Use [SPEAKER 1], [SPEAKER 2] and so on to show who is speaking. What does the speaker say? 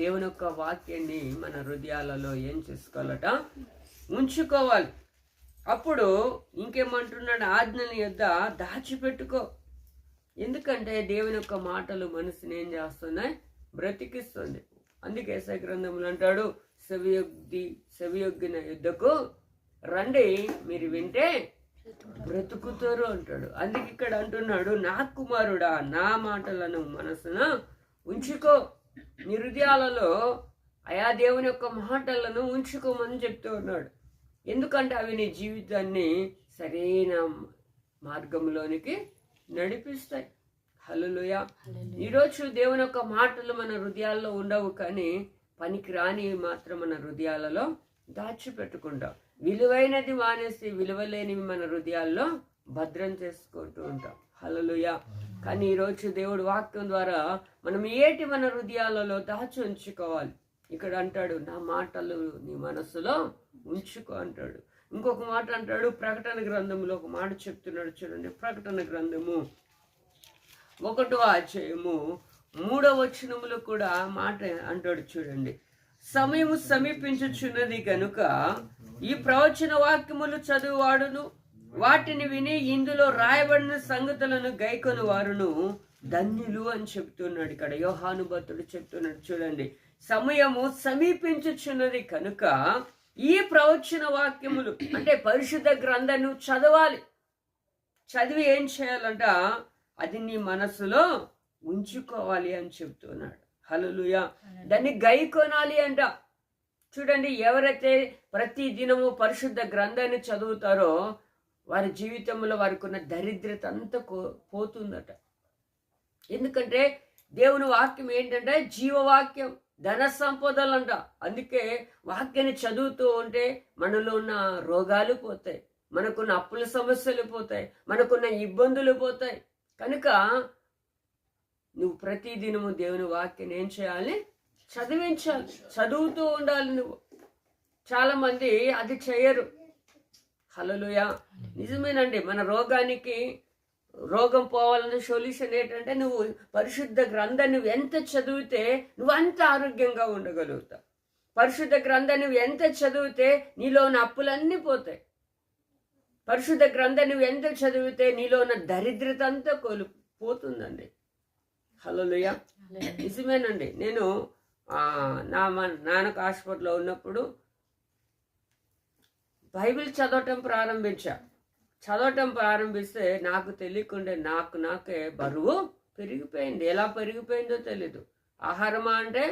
[SPEAKER 1] దేవుని యొక్క వాక్యాన్ని మన హృదయాలలో ఏం చేసుకోవాలట, ఉంచుకోవాలి. అప్పుడు ఇంకేమంటున్నాడు, ఆజ్ఞల యొద్ద దాచిపెట్టుకో. ఎందుకంటే దేవుని యొక్క మాటలు మనసుని ఏం చేస్తున్నాయి, బ్రతికిస్తుంది. అందుకే యెషయా గ్రంథంలో అంటాడు, సెవియొగ్గిన యుద్ధకు రండి, మీరు వింటే బ్రతుకుతారు అంటాడు. అందుకే ఇక్కడ అంటున్నాడు, నా కుమారుడా నా మాటలను మనసున ఉంచుకో, నీ హృదయాలలో ఆయా దేవుని యొక్క మాటలను ఉంచుకోమని చెప్తూ ఉన్నాడు. ఎందుకంటే అవి నీ జీవితాన్ని సరైన మార్గంలోనికి నడిపిస్తాయి. హల్లెలూయా. ఈరోజు దేవుని యొక్క మాటలు మన హృదయాల్లో ఉండవు, కానీ పనికి రాని మాత్రం మన హృదయాలలో దాచిపెట్టుకుంటాం. విలువైనది మానేసి విలువలేనివి మన హృదయాల్లో భద్రం చేసుకుంటూ ఉంటాం. హల్లెలూయా. కానీ ఈరోజు దేవుడు వాక్యం ద్వారా మనం ఏటి మన హృదయాలలో దాచి ఉంచుకోవాలి. ఇక్కడ అంటాడు, నా మాటలు నీ మనసులో ఉంచుకో అంటాడు. ఇంకొక మాట అంటాడు, ప్రకటన గ్రంథంలో ఒక మాట చెప్తున్నాడు చూడండి. ప్రకటన గ్రంథము 1వ అధ్యాయము 3వ వచనములో కూడా మాట అంటాడు చూడండి. సమయము సమీపించుచున్నది కనుక ఈ ప్రవచన వాక్యములు చదువువాడును వాటిని విని ఇందులో రాయబడిన సంగతులను గైకొని వారును ధన్యులు అని చెప్తున్నాడు. ఇక్కడ యోహాను భక్తుడు చెప్తున్నాడు చూడండి. సమయము సమీపించుచున్నది కనుక ఈ ప్రవచన వాక్యములు అంటే పరిశుద్ధ గ్రంథాన్ని చదవాలి. చదివి ఏం చేయాలంట, అది నీ మనసులో ఉంచుకోవాలి అని చెప్తున్నాడు. హల్లెలూయా. దాన్ని గైకొనాలి అంట. చూడండి, ఎవరైతే ప్రతి దినము పరిశుద్ధ గ్రంథాన్ని చదువుతారో వారి జీవితంలో వారికి ఉన్న దరిద్రత అంతా పోతుందట. ఎందుకంటే దేవుని వాక్యం ఏంటంటే జీవవాక్యం, ధన సంపదలు అంట. అందుకే వాక్యాన్ని చదువుతూ ఉంటే మనలో ఉన్న రోగాలు పోతాయి, మనకున్న అప్పుల సమస్యలు పోతాయి, మనకున్న ఇబ్బందులు పోతాయి. కనుక నువ్వు ప్రతిదినము దేవుని వాక్యాన్ని ఏం చేయాలి, చదివించాలి, చదువుతూ ఉండాలి. నువ్వు చాలా మంది అది చేయరు. హల్లెలూయా. నిజమేనండి. మన రోగం పోవాలన్న సొల్యూషన్ ఏంటంటే నువ్వు పరిశుద్ధ గ్రంథాన్ని నువ్వు ఎంత చదివితే నువ్వు అంత ఆరోగ్యంగా ఉండగలుగుతావు. పరిశుద్ధ గ్రంథాన్ని నువ్వు ఎంత చదివితే నీలో ఉన్న అప్పులన్నీ పోతాయి. పరిశుద్ధ గ్రంథాన్ని నువ్వు ఎంత చదివితే నీలో ఉన్న దరిద్రత అంతా పోతుందండి. హల్లెలూయా. నిజమేనండి. నేను నాన్నకు హాస్పిటల్లో ఉన్నప్పుడు బైబిల్ చదవటం ప్రారంభిస్తే నాకు తెలియకుండా నాకే బరువు పెరిగిపోయింది. ఎలా పెరిగిపోయిందో తెలీదు. ఆహారమా అంటే